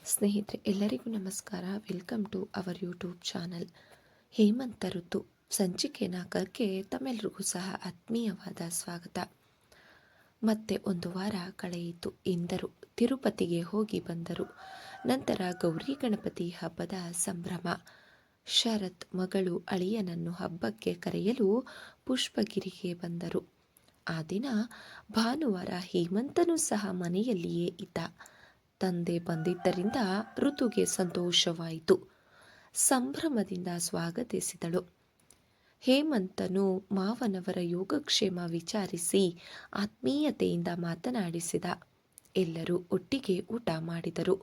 ಸ್ನೇಹಿತರೆ ಎಲ್ಲರಿಗೂ ನಮಸ್ಕಾರ. Welcome to our YouTube channel. ಹೇಮಂತ ಋತು ಸಂಚಿಕೆ 4ಕ್ಕೆ ತಮ್ಮೆಲ್ಲರಿಗೂ ಸಹ ಆತ್ಮೀಯವಾದ ಸ್ವಾಗತ. ಮತ್ತೆ ಒಂದು ವಾರ ಕಳೆಯಿತು ಎಂದರು. ತಿರುಪತಿಗೆ ಹೋಗಿ ಬಂದರು. ನಂತರ ಗೌರಿ ಗಣಪತಿ ಹಬ್ಬದ ಸಂಭ್ರಮ. ಶರತ್ ಮಗಳು ಅಳಿಯನನ್ನು ಹಬ್ಬಕ್ಕೆ ಕರೆಯಲು ಪುಷ್ಪಗಿರಿಗೆ ಬಂದರು. ಆ ದಿನ ಭಾನುವಾರ ಹೇಮಂತನೂ ಸಹ ಮನೆಯಲ್ಲಿಯೇ ಇದ್ದ. ತಂದೆ ಬಂದಿದ್ದರಿಂದ ಋತುಗೆ ಸಂತೋಷವಾಯಿತು. ಸಂಭ್ರಮದಿಂದ ಸ್ವಾಗತಿಸಿದಳು. ಹೇಮಂತನು ಮಾವನವರ ಯೋಗಕ್ಷೇಮ ವಿಚಾರಿಸಿ ಆತ್ಮೀಯತೆಯಿಂದ ಮಾತನಾಡಿಸಿದ. ಎಲ್ಲರೂ ಒಟ್ಟಿಗೆ ಊಟ ಮಾಡಿದರು.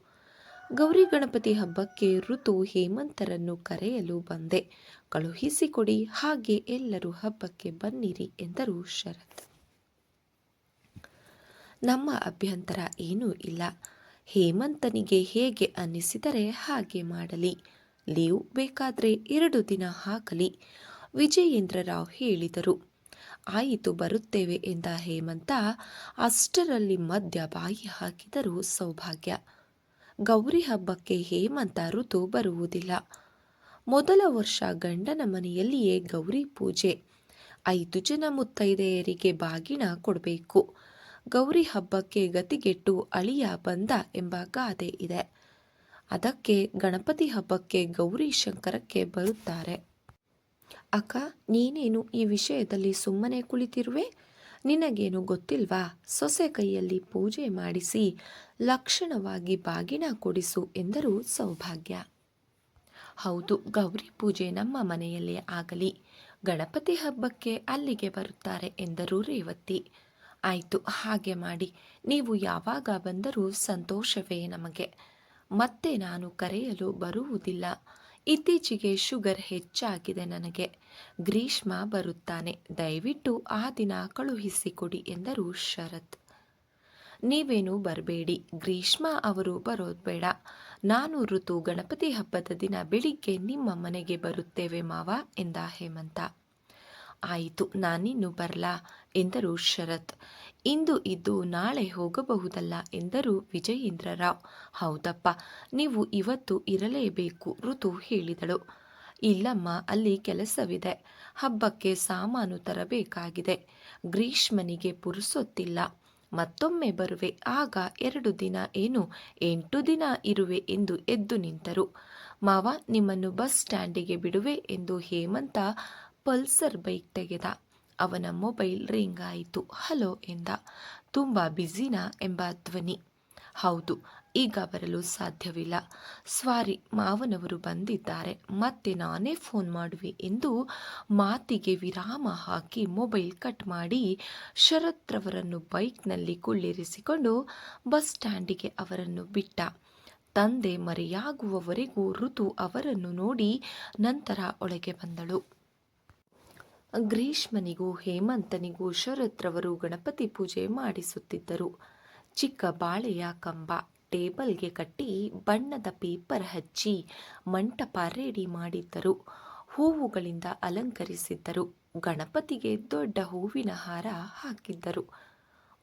ಗೌರಿ ಗಣಪತಿ ಹಬ್ಬಕ್ಕೆ ಋತು ಹೇಮಂತರನ್ನು ಕರೆಯಲು ಬಂದೆ, ಕಳುಹಿಸಿಕೊಡಿ, ಹಾಗೆ ಎಲ್ಲರೂ ಹಬ್ಬಕ್ಕೆ ಬನ್ನಿರಿ ಎಂದರು ಶರತ್. ನಮ್ಮ ಅಭ್ಯಂತರ ಏನೂ ಇಲ್ಲ. ಹೇಮಂತನಿಗೆ ಹೇಗೆ ಅನ್ನಿಸಿದರೆ ಹಾಗೆ ಮಾಡಲಿ. ಲೀವ್ ಬೇಕಾದ್ರೆ 2 ದಿನ ಹಾಕಲಿ, ವಿಜಯೇಂದ್ರರಾವ್ ಹೇಳಿದರು. ಆಯಿತು, ಬರುತ್ತೇವೆ ಎಂದ ಹೇಮಂತ. ಅಷ್ಟರಲ್ಲಿ ಮಧ್ಯ ಬಾಯಿ ಹಾಕಿದರು ಸೌಭಾಗ್ಯ. ಗೌರಿ ಹಬ್ಬಕ್ಕೆ ಹೇಮಂತ ಋತು ಬರುವುದಿಲ್ಲ. ಮೊದಲ ವರ್ಷ ಗಂಡನ ಮನೆಯಲ್ಲಿಯೇ ಗೌರಿ ಪೂಜೆ. 5 ಜನ ಮುತ್ತೈದೆಯರಿಗೆ ಬಾಗಿನ ಕೊಡಬೇಕು. ಗೌರಿ ಹಬ್ಬಕ್ಕೆ ಗತಿಗೆಟ್ಟು ಅಳಿಯ ಬಂದ ಎಂಬ ಗಾದೆ ಇದೆ. ಅದಕ್ಕೆ ಗಣಪತಿ ಹಬ್ಬಕ್ಕೆ ಗೌರಿ ಶಂಕರಕ್ಕೆ ಬರುತ್ತಾರೆ. ಅಕ್ಕ, ನೀನೇನು ಈ ವಿಷಯದಲ್ಲಿ ಸುಮ್ಮನೆ ಕುಳಿತಿರುವೆ? ನಿನಗೇನು ಗೊತ್ತಿಲ್ವಾ? ಸೊಸೆ ಕೈಯಲ್ಲಿ ಪೂಜೆ ಮಾಡಿಸಿ ಲಕ್ಷಣವಾಗಿ ಬಾಗಿನ ಕೊಡಿಸು ಎಂದರು ಸೌಭಾಗ್ಯ. ಹೌದು, ಗೌರಿ ಪೂಜೆ ನಮ್ಮ ಮನೆಯಲ್ಲೇ ಆಗಲಿ, ಗಣಪತಿ ಹಬ್ಬಕ್ಕೆ ಅಲ್ಲಿಗೆ ಬರುತ್ತಾರೆ ಎಂದರು ರೇವತಿ. ಆಯಿತು, ಹಾಗೆ ಮಾಡಿ. ನೀವು ಯಾವಾಗ ಬಂದರೂ ಸಂತೋಷವೇ ನಮಗೆ. ಮತ್ತೆ ನಾನು ಕರೆಯಲು ಬರುವುದಿಲ್ಲ. ಇತ್ತೀಚೆಗೆ ಶುಗರ್ ಹೆಚ್ಚಾಗಿದೆ ನನಗೆ. ಗ್ರೀಷ್ಮ ಬರುತ್ತಾನೆ, ದಯವಿಟ್ಟು ಆ ದಿನ ಕಳುಹಿಸಿಕೊಡಿ ಎಂದರು ಶರತ್. ನೀವೇನು ಬರಬೇಡಿ, ಗ್ರೀಷ್ಮ ಅವರು ಬರೋದು ಬೇಡ. ನಾನು ಋತು ಗಣಪತಿ ಹಬ್ಬದ ದಿನ ಬೆಳಿಗ್ಗೆ ನಿಮ್ಮ ಮನೆಗೆ ಬರುತ್ತೇವೆ ಮಾವ ಎಂದ ಹೇಮಂತ. ಆಯಿತು, ನಾನಿನ್ನು ಬರಲಾ ಎಂದರು ಶರತ್. ಇಂದು ಇದ್ದು ನಾಳೆ ಹೋಗಬಹುದಲ್ಲ ಎಂದರು ವಿಜಯೇಂದ್ರರಾವ್. ಹೌದಪ್ಪ, ನೀವು ಇವತ್ತು ಇರಲೇಬೇಕು ಋತು ಹೇಳಿದಳು. ಇಲ್ಲಮ್ಮ, ಅಲ್ಲಿ ಕೆಲಸವಿದೆ. ಹಬ್ಬಕ್ಕೆ ಸಾಮಾನು ತರಬೇಕಾಗಿದೆ. ಗ್ರೀಷ್ಮನಿಗೆ ಪುರುಸೊತ್ತಿಲ್ಲ. ಮತ್ತೊಮ್ಮೆ ಬರುವೆ, ಆಗ 2 ದಿನ ಏನು 8 ದಿನ ಇರುವೆ ಎಂದು ಎದ್ದು ನಿಂತರು. ಮಾವ, ನಿಮ್ಮನ್ನು ಬಸ್ ಸ್ಟ್ಯಾಂಡಿಗೆ ಬಿಡುವೆ ಎಂದು ಹೇಮಂತ ಪಲ್ಸರ್ ಬೈಕ್ ತೆಗೆದ. ಅವನ ಮೊಬೈಲ್ ರಿಂಗ್ ಆಯಿತು. ಹಲೋ ಎಂದ. ತುಂಬ ಬ್ಯುಸಿನಾ ಎಂಬ ಧ್ವನಿ. ಹೌದು, ಈಗ ಬರಲು ಸಾಧ್ಯವಿಲ್ಲ. ಸ್ವಾರಿ, ಮಾವನವರು ಬಂದಿದ್ದಾರೆ, ಮತ್ತೆ ನಾನೇ ಫೋನ್ ಮಾಡುವೆ ಎಂದು ಮಾತಿಗೆ ವಿರಾಮ ಹಾಕಿ ಮೊಬೈಲ್ ಕಟ್ ಮಾಡಿ ಶರತ್ರವರನ್ನು ಬೈಕ್ನಲ್ಲಿ ಕುಳ್ಳಿರಿಸಿಕೊಂಡು ಬಸ್ ಸ್ಟ್ಯಾಂಡಿಗೆ ಅವರನ್ನು ಬಿಟ್ಟ. ತಂದೆ ಮರೆಯಾಗುವವರೆಗೂ ಋತು ಅವರನ್ನು ನೋಡಿ ನಂತರ ಒಳಗೆ ಬಂದಳು. ಗ್ರೀಷ್ಮನಿಗೂ ಹೇಮಂತನಿಗೂ ಶರತ್ರವರು ಗಣಪತಿ ಪೂಜೆ ಮಾಡಿಸುತ್ತಿದ್ದರು. ಚಿಕ್ಕ ಬಾಳೆಯ ಕಂಬ ಟೇಬಲ್ಗೆ ಕಟ್ಟಿ ಬಣ್ಣದ ಪೇಪರ್ ಹಚ್ಚಿ ಮಂಟಪ ರೆಡಿ ಮಾಡಿದ್ದರು. ಹೂವುಗಳಿಂದ ಅಲಂಕರಿಸಿದ್ದರು. ಗಣಪತಿಗೆ ದೊಡ್ಡ ಹೂವಿನ ಹಾರ ಹಾಕಿದ್ದರು.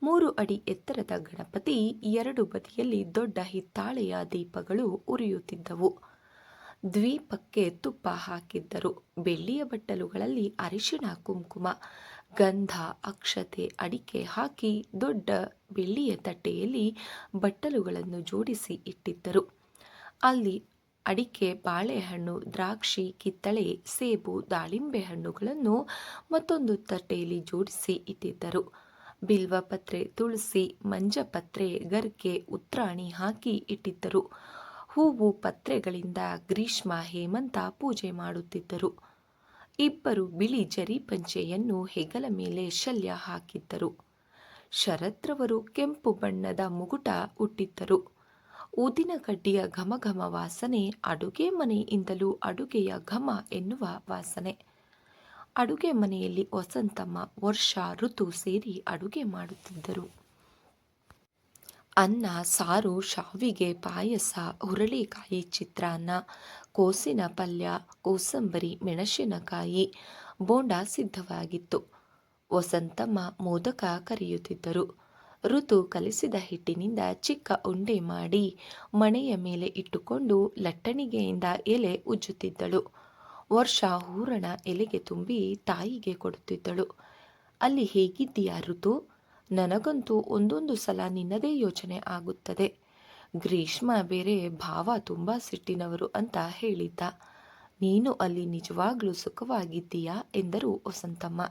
3 ಅಡಿ ಎತ್ತರದ ಗಣಪತಿ, 2 ಬದಿಯಲ್ಲಿ ದೊಡ್ಡ ಹಿತ್ತಾಳೆಯ ದೀಪಗಳು ಉರಿಯುತ್ತಿದ್ದವು. ದ್ವೀಪಕ್ಕೆ ತುಪ್ಪ ಹಾಕಿದ್ದರು. ಬೆಳ್ಳಿಯ ಬಟ್ಟಲುಗಳಲ್ಲಿ ಅರಿಶಿಣ, ಕುಂಕುಮ, ಗಂಧ, ಅಕ್ಷತೆ, ಅಡಿಕೆ ಹಾಕಿ ದೊಡ್ಡ ಬೆಳ್ಳಿಯ ತಟ್ಟೆಯಲ್ಲಿ ಬಟ್ಟಲುಗಳನ್ನು ಜೋಡಿಸಿ ಇಟ್ಟಿದ್ದರು. ಅಲ್ಲಿ ಅಡಿಕೆ, ಬಾಳೆಹಣ್ಣು, ದ್ರಾಕ್ಷಿ, ಕಿತ್ತಳೆ, ಸೇಬು, ದಾಳಿಂಬೆ ಹಣ್ಣುಗಳನ್ನು ಮತ್ತೊಂದು ತಟ್ಟೆಯಲ್ಲಿ ಜೋಡಿಸಿ ಇಟ್ಟಿದ್ದರು. ಬಿಲ್ವಪತ್ರೆ, ತುಳಸಿ, ಮಂಜಪತ್ರೆ, ಗರ್ಗೆ, ಉತ್ರಾಣಿ ಹಾಕಿ ಇಟ್ಟಿದ್ದರು. ಹೂವು ಪತ್ರೆಗಳಿಂದ ಗ್ರೀಷ್ಮ, ಹೇಮಂತ ಪೂಜೆ ಮಾಡುತ್ತಿದ್ದರು. ಇಬ್ಬರು ಬಿಳಿ ಜರಿ ಪಂಚೆಯನ್ನು ಹೆಗಲ ಮೇಲೆ ಶಲ್ಯ ಹಾಕಿದ್ದರು. ಶರತ್ರವರು ಕೆಂಪು ಬಣ್ಣದ ಮುಗುಟ ಉಟ್ಟಿದ್ದರು. ಊದಿನ ಕಡ್ಡಿಯ ಘಮಘಮ ವಾಸನೆ, ಅಡುಗೆ ಮನೆಯಿಂದಲೂ ಅಡುಗೆಯ ಘಮ ಎನ್ನುವ ವಾಸನೆ. ಅಡುಗೆ ಮನೆಯಲ್ಲಿ ವಸಂತಮ್ಮ, ವರ್ಷ, ಋತು ಸೇರಿ ಅಡುಗೆ ಮಾಡುತ್ತಿದ್ದರು. ಅನ್ನ, ಸಾರು, ಶಾವಿಗೆ, ಪಾಯಸ, ಹುರಳಿಕಾಯಿ ಚಿತ್ರಾನ್ನ, ಕೋಸಿನ ಪಲ್ಯ, ಕೋಸಂಬರಿ, ಮೆಣಸಿನಕಾಯಿ, ಬೋಂಡ ಸಿದ್ಧವಾಗಿತ್ತು. ವಸಂತಮ್ಮ ಮೋದಕ ಕರೆಯುತ್ತಿದ್ದರು. ಋತು ಕಲಿಸಿದ ಹಿಟ್ಟಿನಿಂದ ಚಿಕ್ಕ ಉಂಡೆ ಮಾಡಿ ಮಣೆಯ ಮೇಲೆ ಇಟ್ಟುಕೊಂಡು ಲಟ್ಟಣಿಗೆಯಿಂದ ಎಲೆ ಉಜ್ಜುತ್ತಿದ್ದಳು. ವರ್ಷ ಹೂರಣ ಎಲೆಗೆ ತುಂಬಿ ತಾಯಿಗೆ ಕೊಡುತ್ತಿದ್ದಳು. ಅಲ್ಲಿ ಹೇಗಿದ್ದೀಯಾ ಋತು? ನನಗಂತೂ ಒಂದೊಂದು ಸಲ ನಿನ್ನದೇ ಯೋಚನೆ ಆಗುತ್ತದೆ. ಗ್ರೀಷ್ಮ ಬೇರೆ ಭಾವ ತುಂಬ ಸಿಟ್ಟಿನವರು ಅಂತ ಹೇಳಿದ್ದ. ನೀನು ಅಲ್ಲಿ ನಿಜವಾಗ್ಲೂ ಸುಖವಾಗಿದ್ದೀಯಾ ಎಂದರು ವಸಂತಮ್ಮ.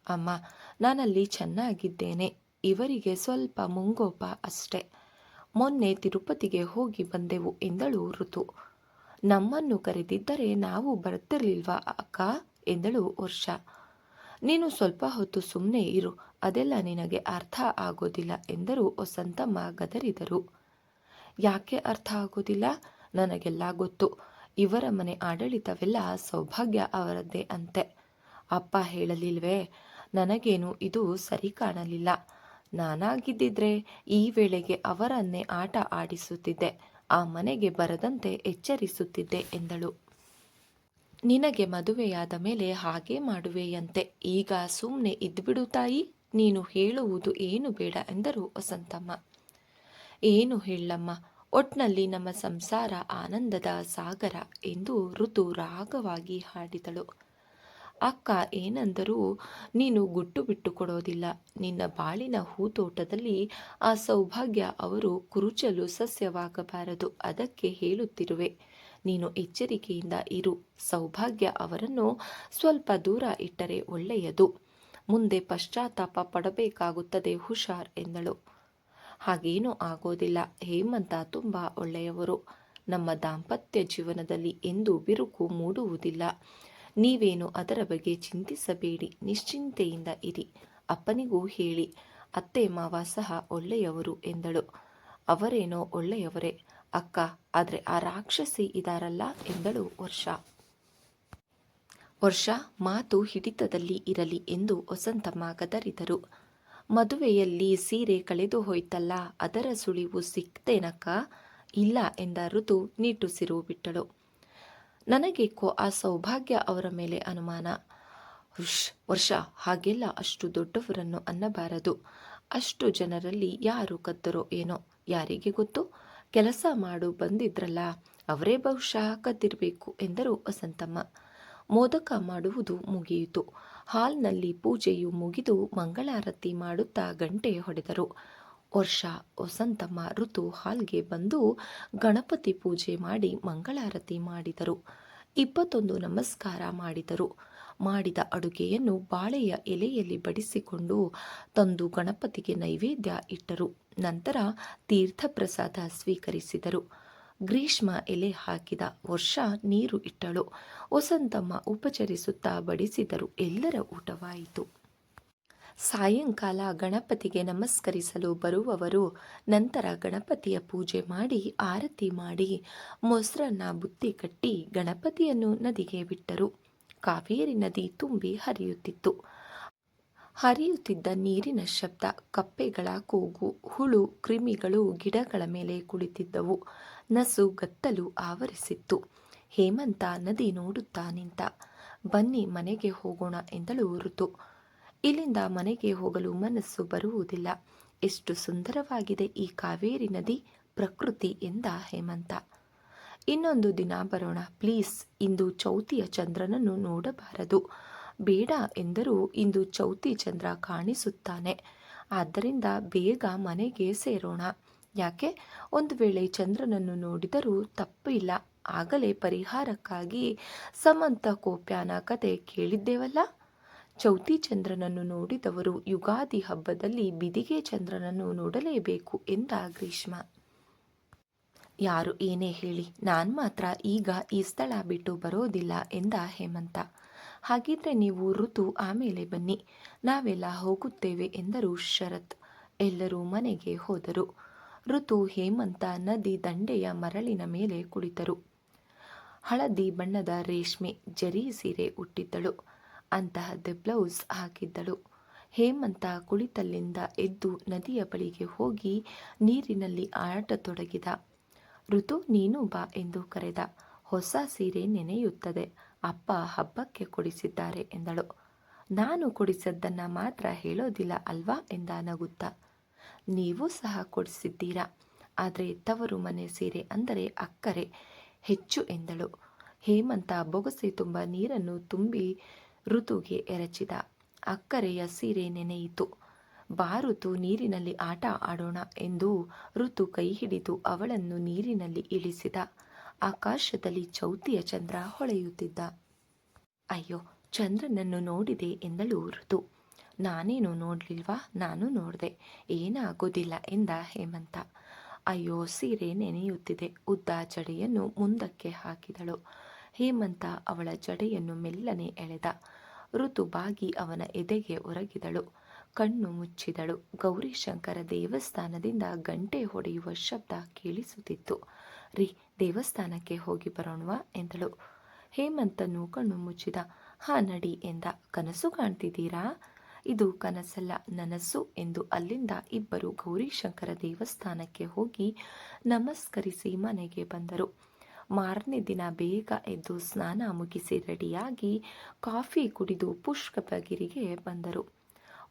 ಅಮ್ಮ, ನಾನಲ್ಲಿ ಚೆನ್ನಾಗಿದ್ದೇನೆ. ಇವರಿಗೆ ಸ್ವಲ್ಪ ಮುಂಗೋಪ ಅಷ್ಟೆ. ಮೊನ್ನೆ ತಿರುಪತಿಗೆ ಹೋಗಿ ಬಂದೆವು ಎಂದಳು ಋತು. ನಮ್ಮನ್ನು ಕರೆದಿದ್ದರೆ ನಾವು ಬರ್ತಿರ್ಲಿಲ್ವಾ ಅಕ್ಕ ಎಂದಳು ವರ್ಷ. ನೀನು ಸ್ವಲ್ಪ ಹೊತ್ತು ಸುಮ್ಮನೆ ಇರು, ಅದೆಲ್ಲ ನಿನಗೆ ಅರ್ಥ ಆಗೋದಿಲ್ಲ ಎಂದರು ವಸಂತಮ್ಮ ಗದರಿದರು. ಯಾಕೆ ಅರ್ಥ ಆಗೋದಿಲ್ಲ? ನನಗೆಲ್ಲ ಗೊತ್ತು. ಇವರ ಮನೆ ಆಡಳಿತವೆಲ್ಲ ಸೌಭಾಗ್ಯ ಅವರದ್ದೇ ಅಂತೆ. ಅಪ್ಪ ಹೇಳಲಿಲ್ವೇ? ನನಗೇನು ಇದು ಸರಿ ಕಾಣಲಿಲ್ಲ. ನಾನಾಗಿದ್ದಿದ್ರೆ ಈ ವೇಳೆಗೆ ಅವರನ್ನೇ ಆಟ ಆಡಿಸುತ್ತಿದ್ದೆ, ಆ ಮನೆಗೆ ಬರದಂತೆ ಎಚ್ಚರಿಸುತ್ತಿದ್ದೆ ಎಂದಳು. ನಿನಗೆ ಮದುವೆಯಾದ ಮೇಲೆ ಹಾಗೆ ಮಾಡುವೆಯಂತೆ. ಈಗ ಸುಮ್ಮನೆ ಇದ್ಬಿಡು ತಾಯಿ, ನೀನು ಹೇಳುವುದು ಏನು ಬೇಡ ಎಂದರು ವಸಂತಮ್ಮ. ಏನು ಹೇಳಮ್ಮ, ಒಟ್ನಲ್ಲಿ ನಮ್ಮ ಸಂಸಾರ ಆನಂದದ ಸಾಗರ ಎಂದು ಋತು ರಾಗವಾಗಿ ಹಾಡಿದಳು. ಅಕ್ಕ ಏನಂದರೂ ನೀನು ಗುಟ್ಟು ಬಿಟ್ಟು ಕೊಡೋದಿಲ್ಲ. ನಿನ್ನ ಬಾಳಿನ ಹೂತೋಟದಲ್ಲಿ ಆ ಸೌಭಾಗ್ಯ ಅವರು ಕುರುಚಲು ಸಸ್ಯವಾಗಬಾರದು, ಅದಕ್ಕೆ ಹೇಳುತ್ತಿರುವೆ. ನೀನು ಎಚ್ಚರಿಕೆಯಿಂದ ಇರು. ಸೌಭಾಗ್ಯ ಅವರನ್ನು ಸ್ವಲ್ಪ ದೂರ ಇಟ್ಟರೆ ಒಳ್ಳೆಯದು. ಮುಂದೆ ಪಶ್ಚಾತ್ತಾಪ ಪಡಬೇಕಾಗುತ್ತದೆ, ಹುಷಾರ್ ಎಂದಳು. ಹಾಗೇನೂ ಆಗೋದಿಲ್ಲ. ಹೇಮಂತ ತುಂಬ ಒಳ್ಳೆಯವರು. ನಮ್ಮ ದಾಂಪತ್ಯ ಜೀವನದಲ್ಲಿ ಎಂದೂ ಬಿರುಕು ಮೂಡುವುದಿಲ್ಲ. ನೀವೇನು ಅದರ ಬಗ್ಗೆ ಚಿಂತಿಸಬೇಡಿ, ನಿಶ್ಚಿಂತೆಯಿಂದ ಇರಿ. ಅಪ್ಪನಿಗೂ ಹೇಳಿ, ಅತ್ತೆ ಮಾವ ಸಹ ಒಳ್ಳೆಯವರು ಎಂದಳು. ಅವರೇನೋ ಒಳ್ಳೆಯವರೇ ಅಕ್ಕ, ಆದರೆ ಆ ರಾಕ್ಷಸಿ ಇದಾರಲ್ಲ ಎಂದಳು ವರ್ಷ. ವರ್ಷ ಮಾತು ಹಿಡಿತದಲ್ಲಿ ಇರಲಿ ಎಂದು ವಸಂತಮ್ಮ ಗದರಿದರು. ಮದುವೆಯಲ್ಲಿ ಸೀರೆ ಕಳೆದು ಹೋಯ್ತಲ್ಲ, ಅದರ ಸುಳಿವು ಸಿಕ್ತೇನಕ್ಕ? ಇಲ್ಲ ಎಂದ ಋತು ನಿಟ್ಟುಸಿರು ಬಿಟ್ಟಳು. ನನಗೇಕೋ ಆ ಸೌಭಾಗ್ಯ ಅವರ ಮೇಲೆ ಅನುಮಾನ. ವರ್ಷ, ಹಾಗೆಲ್ಲ ಅಷ್ಟು ದೊಡ್ಡವರನ್ನು ಅನ್ನಬಾರದು. ಅಷ್ಟು ಜನರಲ್ಲಿ ಯಾರು ಕದ್ದರೋ ಏನೋ, ಯಾರಿಗೆ ಗೊತ್ತು? ಕೆಲಸ ಮಾಡು ಬಂದಿದ್ರಲ್ಲ, ಅವರೇ ಬಹುಶಃ ಕದ್ದಿರಬೇಕು ಎಂದರು ವಸಂತಮ್ಮ. ಮೋದಕ ಮಾಡುವುದು ಮುಗಿಯಿತು. ಹಾಲ್ನಲ್ಲಿ ಪೂಜೆಯು ಮುಗಿದು ಮಂಗಳಾರತಿ ಮಾಡುತ್ತಾ ಗಂಟೆ ಹೊಡೆದರು. ವರ್ಷ, ವಸಂತಮ್ಮ, ಋತು ಹಾಲ್ಗೆ ಬಂದು ಗಣಪತಿ ಪೂಜೆ ಮಾಡಿ ಮಂಗಳಾರತಿ ಮಾಡಿದರು. 21 ನಮಸ್ಕಾರ ಮಾಡಿದರು. ಮಾಡಿದ ಅಡುಗೆಯನ್ನು ಬಾಳೆಯ ಎಲೆಯಲ್ಲಿ ಬಡಿಸಿಕೊಂಡು ತಂದು ಗಣಪತಿಗೆ ನೈವೇದ್ಯ ಇಟ್ಟರು. ನಂತರ ತೀರ್ಥಪ್ರಸಾದ ಸ್ವೀಕರಿಸಿದರು. ಗ್ರೀಷ್ಮ ಎಲೆ ಹಾಕಿದ. ವರ್ಷ ನೀರು ಇಟ್ಟಳು. ವಸಂತಮ್ಮ ಉಪಚರಿಸುತ್ತಾ ಬಡಿಸಿದರು. ಎಲ್ಲರ ಊಟವಾಯಿತು. ಸಾಯಂಕಾಲ ಗಣಪತಿಗೆ ನಮಸ್ಕರಿಸಲು ಬರುವವರು ನಂತರ ಗಣಪತಿಯ ಪೂಜೆ ಮಾಡಿ ಆರತಿ ಮಾಡಿ ಮೊಸರನ್ನ ಬುತ್ತಿ ಕಟ್ಟಿ ಗಣಪತಿಯನ್ನು ನದಿಗೆ ಬಿಟ್ಟರು. ಕಾವೇರಿ ನದಿ ತುಂಬಿ ಹರಿಯುತ್ತಿತ್ತು. ಹರಿಯುತ್ತಿದ್ದ ನೀರಿನ ಶಬ್ದ, ಕಪ್ಪೆಗಳ ಕೂಗು, ಹುಳು ಕ್ರಿಮಿಗಳು ಗಿಡಗಳ ಮೇಲೆ ಕುಳಿತಿದ್ದವು. ನಸು ಗತ್ತಲು ಆವರಿಸಿತ್ತು. ಹೇಮಂತ ನದಿ ನೋಡುತ್ತಾ ನಿಂತ. ಬನ್ನಿ ಮನೆಗೆ ಹೋಗೋಣ ಎಂದಳು ಋತು. ಇಲ್ಲಿಂದ ಮನೆಗೆ ಹೋಗಲು ಮನಸ್ಸು ಬರುವುದಿಲ್ಲ. ಎಷ್ಟು ಸುಂದರವಾಗಿದೆ ಈ ಕಾವೇರಿ ನದಿ, ಪ್ರಕೃತಿ ಎಂದ ಹೇಮಂತ. ಇನ್ನೊಂದು ದಿನ ಬರೋಣ ಪ್ಲೀಸ್. ಇಂದು ಚೌತಿಯ ಚಂದ್ರನನ್ನು ನೋಡಬಾರದು. ಬೇಡ ಎಂದರೂ ಇಂದು ಚೌತಿ ಚಂದ್ರ ಕಾಣಿಸುತ್ತಾನೆ. ಆದ್ದರಿಂದ ಬೇಗ ಮನೆಗೆ ಸೇರೋಣ. ಯಾಕೆ? ಒಂದು ವೇಳೆ ಚಂದ್ರನನ್ನು ನೋಡಿದರೂ ತಪ್ಪು ಇಲ್ಲ. ಆಗಲೇ ಪರಿಹಾರಕ್ಕಾಗಿ ಸಮಂತ ಕೋಪ್ಯಾನ ಕತೆ ಕೇಳಿದ್ದೇವಲ್ಲ. ಚೌತಿ ಚಂದ್ರನನ್ನು ನೋಡಿದವರು ಯುಗಾದಿ ಹಬ್ಬದಲ್ಲಿ ಬಿದಿಗೆ ಚಂದ್ರನನ್ನು ನೋಡಲೇಬೇಕು ಎಂದ ಗ್ರೀಷ್ಮ. ಯಾರು ಏನೇ ಹೇಳಿ, ನಾನು ಮಾತ್ರ ಈಗ ಈ ಸ್ಥಳ ಬಿಟ್ಟು ಬರೋದಿಲ್ಲ ಎಂದ ಹೇಮಂತ. ಹಾಗಿದ್ರೆ ನೀವು ಋತು ಆಮೇಲೆ ಬನ್ನಿ, ನಾವೆಲ್ಲ ಹೋಗುತ್ತೇವೆ ಎಂದರು ಶರತ್. ಎಲ್ಲರೂ ಮನೆಗೆ ಹೋದರು. ಋತು ಹೇಮಂತ ನದಿ ದಂಡೆಯ ಮರಳಿನ ಮೇಲೆ ಕುಳಿತರು. ಹಳದಿ ಬಣ್ಣದ ರೇಷ್ಮೆ ಜರಿ ಸೀರೆ ಉಟ್ಟಿದ್ದಳು. ಅಂತಹದ್ದೇ ಬ್ಲೌಸ್ ಹಾಕಿದ್ದಳು. ಹೇಮಂತ ಕುಳಿತಲ್ಲಿಂದ ಎದ್ದು ನದಿಯ ಬಳಿಗೆ ಹೋಗಿ ನೀರಿನಲ್ಲಿ ಆಡತೊಡಗಿದ. ಋತು, ನೀನು ಬಾ ಎಂದು ಕರೆದ. ಹೊಸ ಸೀರೆ ನೆನೆಯುತ್ತದೆ, ಅಪ್ಪ ಹಬ್ಬಕ್ಕೆ ಕೊಡಿಸಿದ್ದಾರೆ ಎಂದಳು. ನಾನು ಕೊಡಿಸದ್ದನ್ನ ಮಾತ್ರ ಹೇಳೋದಿಲ್ಲ ಅಲ್ವಾ ಎಂದ ನಗುತ್ತಾ. ನೀವು ಸಹ ಕೊಡಿಸಿದ್ದೀರಾ. ಆದರೆ ತವರು ಮನೆ ಸೀರೆ ಅಂದರೆ ಅಕ್ಕರೆ ಹೆಚ್ಚು ಎಂದಳು. ಹೇಮಂತ ಬೊಗಸೆ ತುಂಬ ನೀರನ್ನು ತುಂಬಿ ಋತುಗೆ ಎರಚಿದ. ಅಕ್ಕರೆಯ ಸೀರೆ ನೆನೆಯಿತು. ಬಾ ಋತು, ನೀರಿನಲ್ಲಿ ಆಟ ಆಡೋಣ ಎಂದು ಋತು ಕೈ ಹಿಡಿದು ಅವಳನ್ನು ನೀರಿನಲ್ಲಿ ಇಳಿಸಿದ. ಆಕಾಶದಲ್ಲಿ ಚೌತಿಯ ಚಂದ್ರ ಹೊಳೆಯುತ್ತಿದ್ದ. ಅಯ್ಯೋ, ಚಂದ್ರನನ್ನು ನೋಡಿದೆ ಎಂದಳು ಋತು. ನಾನೇನು ನೋಡ್ಲಿಲ್ವಾ? ನಾನು ನೋಡಿದೆ, ಏನಾಗೋದಿಲ್ಲ ಎಂದ ಹೇಮಂತ. ಅಯ್ಯೋ, ಸೀರೆ ನೆನೆಯುತ್ತಿದೆ. ಉದ್ದ ಜಡೆಯನ್ನು ಮುಂದಕ್ಕೆ ಹಾಕಿದಳು. ಹೇಮಂತ ಅವಳ ಜಡೆಯನ್ನು ಮೆಲ್ಲನೆ ಎಳೆದ. ಋತು ಬಾಗಿ ಅವನ ಎದೆಗೆ ಒರಗಿದಳು. ಕಣ್ಣು ಮುಚ್ಚಿದಳು. ಗೌರಿಶಂಕರ ದೇವಸ್ಥಾನದಿಂದ ಗಂಟೆ ಹೊಡೆಯುವ ಶಬ್ದ ಕೇಳಿಸುತ್ತಿತ್ತು. ರೀ, ದೇವಸ್ಥಾನಕ್ಕೆ ಹೋಗಿ ಬರೋಣವಾ ಎಂದಳು. ಹೇಮಂತನು ಕಣ್ಣು ಮುಚ್ಚಿದ. ಹಾ, ನಡಿ ಎಂದ. ಕನಸು ಕಾಣ್ತಿದ್ದೀರಾ? ಇದು ಕನಸಲ್ಲ, ನನಸು ಎಂದು ಅಲ್ಲಿಂದ ಇಬ್ಬರು ಗೌರಿಶಂಕರ ದೇವಸ್ಥಾನಕ್ಕೆ ಹೋಗಿ ನಮಸ್ಕರಿಸಿ ಮನೆಗೆ ಬಂದರು. ಮಾರನೇ ದಿನ ಬೇಗ ಎದ್ದು ಸ್ನಾನ ಮುಗಿಸಿ ರೆಡಿಯಾಗಿ ಕಾಫಿ ಕುಡಿದು ಪುಷ್ಪಗಿರಿಗೆ ಬಂದರು.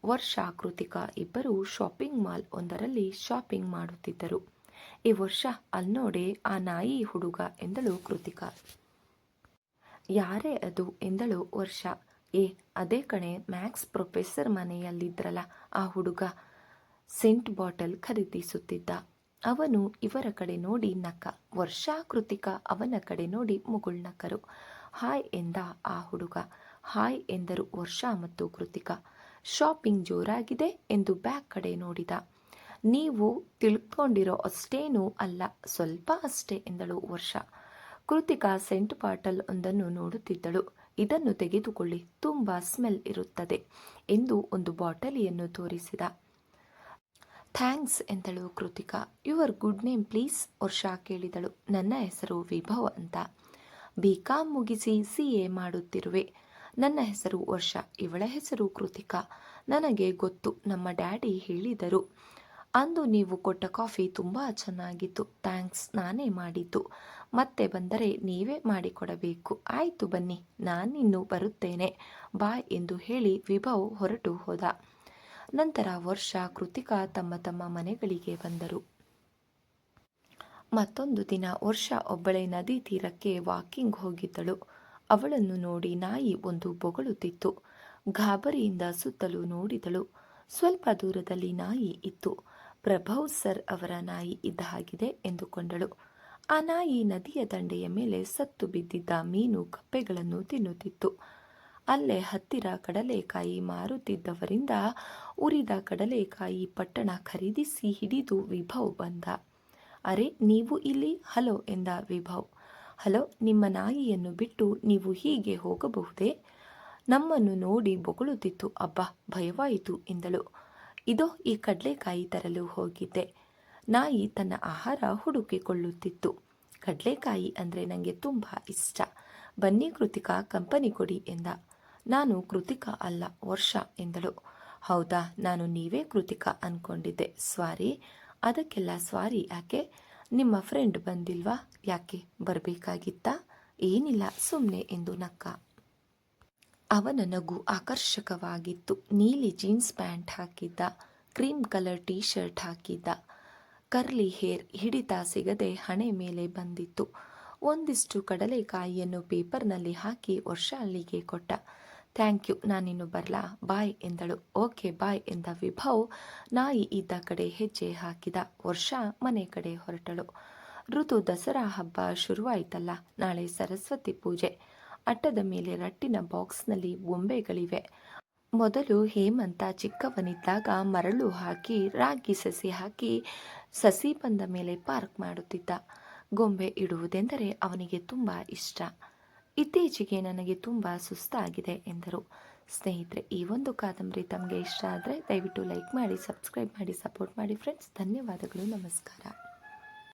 ವರ್ಷ, ಕೃತಿಕಾ ಇಬ್ಬರು ಶಾಪಿಂಗ್ ಮಾಲ್ ಒಂದರಲ್ಲಿ ಶಾಪಿಂಗ್ ಮಾಡುತ್ತಿದ್ದರು. ಈ ವರ್ಷ ಅಲ್ನೋಡೆ ಆ ನಾಯಿ ಹುಡುಗ ಎಂದಳು ಕೃತಿಕಾ. ಯಾರೇ ಅದು ಎಂದಳು ವರ್ಷ. ಏ, ಅದೇ ಕಣೆ, ಮ್ಯಾಕ್ಸ್ ಪ್ರೊಫೆಸರ್ ಮನೆಯಲ್ಲಿದ್ರಲ್ಲ ಆ ಹುಡುಗ. ಸೆಂಟ್ ಬಾಟಲ್ ಖರೀದಿಸುತ್ತಿದ್ದ. ಅವನು ಇವರ ಕಡೆ ನೋಡಿ ನಕ್ಕ. ವರ್ಷ, ಕೃತಿಕಾ ಅವನ ಕಡೆ ನೋಡಿ ಮುಗುಳ್ನಕ್ಕರು. ಹಾಯ್ ಎಂದ ಆ ಹುಡುಗ. ಹಾಯ್ ಎಂದರು ವರ್ಷ ಮತ್ತು ಕೃತಿಕಾ. ಶಾಪಿಂಗ್ ಜೋರಾಗಿದೆ ಎಂದು ಬ್ಯಾಗ್ ಕಡೆ ನೋಡಿದ. ನೀವು ತಿಳ್ಕೊಂಡಿರೋ ಅಷ್ಟೇನೂ ಅಲ್ಲ, ಸ್ವಲ್ಪ ಅಷ್ಟೇ ಎಂದಳು ವರ್ಷ. ಕೃತಿಕಾ ಸೆಂಟ್ ಬಾಟಲ್ ಒಂದನ್ನು ನೋಡುತ್ತಿದ್ದಳು. ಇದನ್ನು ತೆಗೆದುಕೊಳ್ಳಿ, ತುಂಬ ಸ್ಮೆಲ್ ಇರುತ್ತದೆ ಎಂದು ಒಂದು ಬಾಟಲಿಯನ್ನು ತೋರಿಸಿದ. ಥ್ಯಾಂಕ್ಸ್ ಎಂದಳು Kritika. Your good name please Varsha ಕೇಳಿದಳು. ನನ್ನ ಹೆಸರು ವಿಭವ್ ಅಂತ. BCom ಮುಗಿಸಿ CA ಮಾಡುತ್ತಿರುವೆ. ನನ್ನ ಹೆಸರು ವರ್ಷ. ಇವಳ ಹೆಸರು ಕೃತಿಕಾ. ನನಗೆ ಗೊತ್ತು, ನಮ್ಮ ಡ್ಯಾಡಿ ಹೇಳಿದರು. ಅಂದು ನೀವು ಕೊಟ್ಟ ಕಾಫಿ ತುಂಬ ಚೆನ್ನಾಗಿತ್ತು. ಥ್ಯಾಂಕ್ಸ್, ನಾನೇ ಮಾಡಿದ್ದು. ಮತ್ತೆ ಬಂದರೆ ನೀವೇ ಮಾಡಿಕೊಡಬೇಕು. ಆಯಿತು ಬನ್ನಿ, ನಾನಿನ್ನು ಬರುತ್ತೇನೆ, ಬಾಯ್ ಎಂದು ಹೇಳಿ ವಿಭವ್ ಹೊರಟು ಹೋದ. ನಂತರ ವರ್ಷ, ಕೃತಿಕಾ ತಮ್ಮ ತಮ್ಮ ಮನೆಗಳಿಗೆ ಬಂದರು. ಮತ್ತೊಂದು ದಿನ ವರ್ಷ ಒಬ್ಬಳೇ ನದಿ ತೀರಕ್ಕೆ ವಾಕಿಂಗ್ ಹೋಗಿದ್ದಳು. ಅವಳನ್ನು ನೋಡಿ ನಾಯಿ ಒಂದು ಬೊಗಳುತ್ತಿತ್ತು. ಗಾಬರಿಯಿಂದ ಸುತ್ತಲೂ ನೋಡಿದಳು. ಸ್ವಲ್ಪ ದೂರದಲ್ಲಿ ನಾಯಿ ಇತ್ತು. ಪ್ರಭವ್ ಸರ್ ಅವರ ನಾಯಿ ಇದ್ದ ಹಾಗಿದೆ ಎಂದುಕೊಂಡಳು. ಆ ನಾಯಿ ನದಿಯ ದಂಡೆಯ ಮೇಲೆ ಸತ್ತು ಬಿದ್ದಿದ್ದ ಮೀನು ಕಪ್ಪೆಗಳನ್ನು ತಿನ್ನುತ್ತಿತ್ತು. ಅಲ್ಲೇ ಹತ್ತಿರ ಕಡಲೆಕಾಯಿ ಮಾರುತ್ತಿದ್ದವರಿಂದ ಉರಿದ ಕಡಲೆಕಾಯಿ ಪಟ್ಟಣ ಖರೀದಿಸಿ ಹಿಡಿದು ವಿಭವ್ ಬಂದ. ಅರೆ, ನೀವು ಇಲ್ಲಿ? ಹಲೋ ಎಂದ ವಿಭವ್. ಹಲೋ, ನಿಮ್ಮ ನಾಯಿಯನ್ನು ಬಿಟ್ಟು ನೀವು ಹೀಗೆ ಹೋಗಬಹುದೇ? ನಮ್ಮನ್ನು ನೋಡಿ ಬೊಗಳುತ್ತಿತ್ತು. ಅಬ್ಬಾ, ಭಯವಾಯಿತು ಎಂದಳು. ಇದೋ ಈ ಕಡಲೆಕಾಯಿ ತರಲು ಹೋಗಿದ್ದೆ. ನಾಯಿ ತನ್ನ ಆಹಾರ ಹುಡುಕಿಕೊಳ್ಳುತ್ತಿತ್ತು. ಕಡಲೆಕಾಯಿ ಅಂದರೆ ನನಗೆ ತುಂಬ ಇಷ್ಟ. ಬನ್ನಿ ಕೃತಿಕಾ, ಕಂಪನಿ ಕೊಡಿ ಎಂದ. ನಾನು ಕೃತಿಕಾ ಅಲ್ಲ, ವರ್ಷ ಎಂದಳು. ಹೌದಾ, ನಾನು ನೀವೇ ಕೃತಿಕಾ ಅಂದ್ಕೊಂಡಿದ್ದೆ. ಸ್ವಾರಿ. ಅದಕ್ಕೆಲ್ಲ ಸ್ವಾರಿ ಯಾಕೆ? ನಿಮ್ಮ ಫ್ರೆಂಡ್ ಬಂದಿಲ್ವಾ? ಯಾಕೆ, ಬರಬೇಕಾಗಿತ್ತಾ? ಏನಿಲ್ಲ, ಸುಮ್ಮನೆ ಎಂದು ನಕ್ಕ. ಅವನ ನಗು ಆಕರ್ಷಕವಾಗಿತ್ತು. ನೀಲಿ ಜೀನ್ಸ್ ಪ್ಯಾಂಟ್ ಹಾಕಿದ್ದ. ಕ್ರೀಮ್ ಕಲರ್ ಟೀ ಶರ್ಟ್ ಹಾಕಿದ್ದ. ಕರ್ಲಿ ಹೇರ್ ಹಿಡಿತ ಸಿಗದೆ ಹಣೆ ಮೇಲೆ ಬಂದಿತ್ತು. ಒಂದಿಷ್ಟು ಕಡಲೆಕಾಯಿಯನ್ನು ಪೇಪರ್ನಲ್ಲಿ ಹಾಕಿ ವರ್ಷ ಅಲ್ಲಿಗೆ ಕೊಟ್ಟ. ಥ್ಯಾಂಕ್ ಯು, ನಾನಿನ್ನು ಬರಲಾ? ಬಾಯ್ ಎಂದಳು. ಓಕೆ ಬಾಯ್ ಎಂದ ವಿಭವ್ ನಾಯಿ ಇದ್ದ ಕಡೆ ಹೆಜ್ಜೆ ಹಾಕಿದ. ವರ್ಷ ಮನೆ ಕಡೆ ಹೊರಟಳು. ಋತು, ದಸರಾ ಹಬ್ಬ ಶುರುವಾಯ್ತಲ್ಲ, ನಾಳೆ ಸರಸ್ವತಿ ಪೂಜೆ. ಅಟ್ಟದ ಮೇಲೆ ರಟ್ಟಿನ ಬಾಕ್ಸ್ನಲ್ಲಿ ಬೊಂಬೆಗಳಿವೆ. ಮೊದಲು ಹೇಮಂತ ಚಿಕ್ಕವನಿದ್ದಾಗ ಮರಳು ಹಾಕಿ ರಾಗಿ ಸಸಿ ಹಾಕಿ ಸಸಿ ಬಂದ ಮೇಲೆ ಪಾರ್ಕ್ ಮಾಡುತ್ತಿದ್ದ. ಗೊಂಬೆ ಇಡುವುದೆಂದರೆ ಅವನಿಗೆ ತುಂಬ ಇಷ್ಟ. ಇತ್ತೀಚೆಗೆ ನನಗೆ ತುಂಬ ಸುಸ್ತಾಗಿದೆ ಎಂದರು. ಸ್ನೇಹಿತರೆ, ಈ ಒಂದು ಕಾದಂಬರಿ ತಮಗೆ ಇಷ್ಟ ಆದರೆ ದಯವಿಟ್ಟು ಲೈಕ್ ಮಾಡಿ, ಸಬ್ಸ್ಕ್ರೈಬ್ ಮಾಡಿ, ಸಪೋರ್ಟ್ ಮಾಡಿ ಫ್ರೆಂಡ್ಸ್. ಧನ್ಯವಾದಗಳು, ನಮಸ್ಕಾರ.